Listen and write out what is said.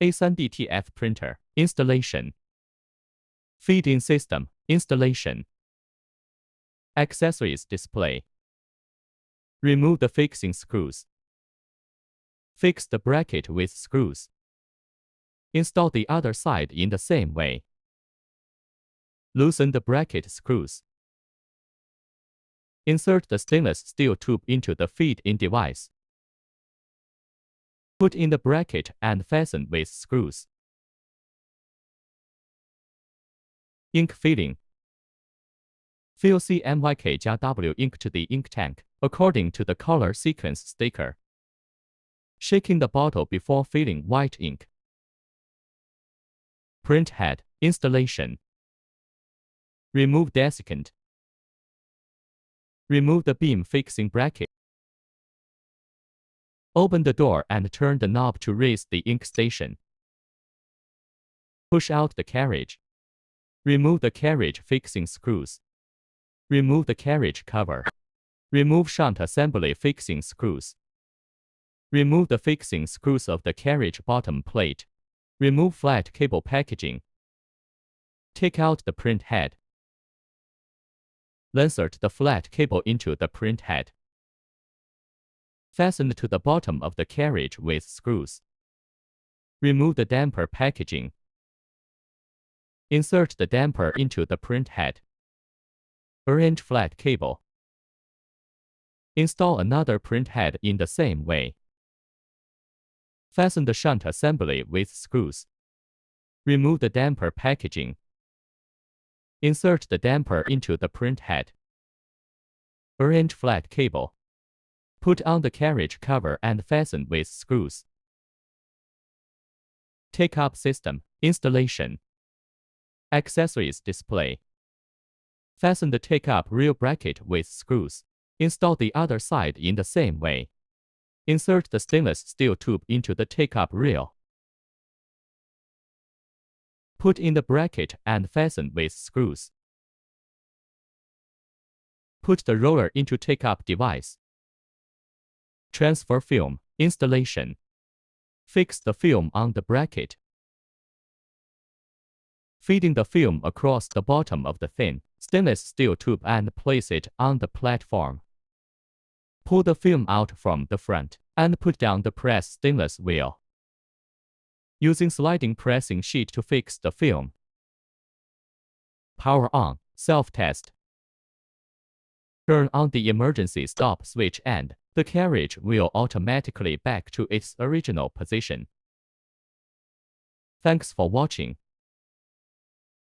A3 DTF printer, installation. Feed-in system, installation. Accessories display. Remove the fixing screws. Fix the bracket with screws. Install the other side in the same way. Loosen the bracket screws. Insert the stainless steel tube into the feed-in device. Put in the bracket and fasten with screws. Ink filling. Fill CMYK-W ink to the ink tank, according to the color sequence sticker. Shaking the bottle before filling white ink. Print head, installation. Remove desiccant. Remove the beam fixing bracket. Open the door and turn the knob to raise the ink station. Push out the carriage. Remove the carriage fixing screws. Remove the carriage cover. Remove shunt assembly fixing screws. Remove the fixing screws of the carriage bottom plate. Remove flat cable packaging. Take out the print head. Insert the flat cable into the print head. Fasten to the bottom of the carriage with screws. Remove the damper packaging. Insert the damper into the print head. Arrange flat cable. Install another print head in the same way. Fasten the shunt assembly with screws. Remove the damper packaging. Insert the damper into the print head. Arrange flat cable. Put on the carriage cover and fasten with screws. Take-up system, installation. Accessories display. Fasten the take-up rail bracket with screws. Install the other side in the same way. Insert the stainless steel tube into the take-up rail. Put in the bracket and fasten with screws. Put the roller into take-up device. Transfer film, installation. Fix the film on the bracket. Feeding the film across the bottom of the thin, stainless steel tube and place it on the platform. Pull the film out from the front and put down the press stainless wheel. Using sliding pressing sheet to fix the film. Power on, self-test. Turn on the emergency stop switch and the carriage will automatically back to its original position. Thanks for watching.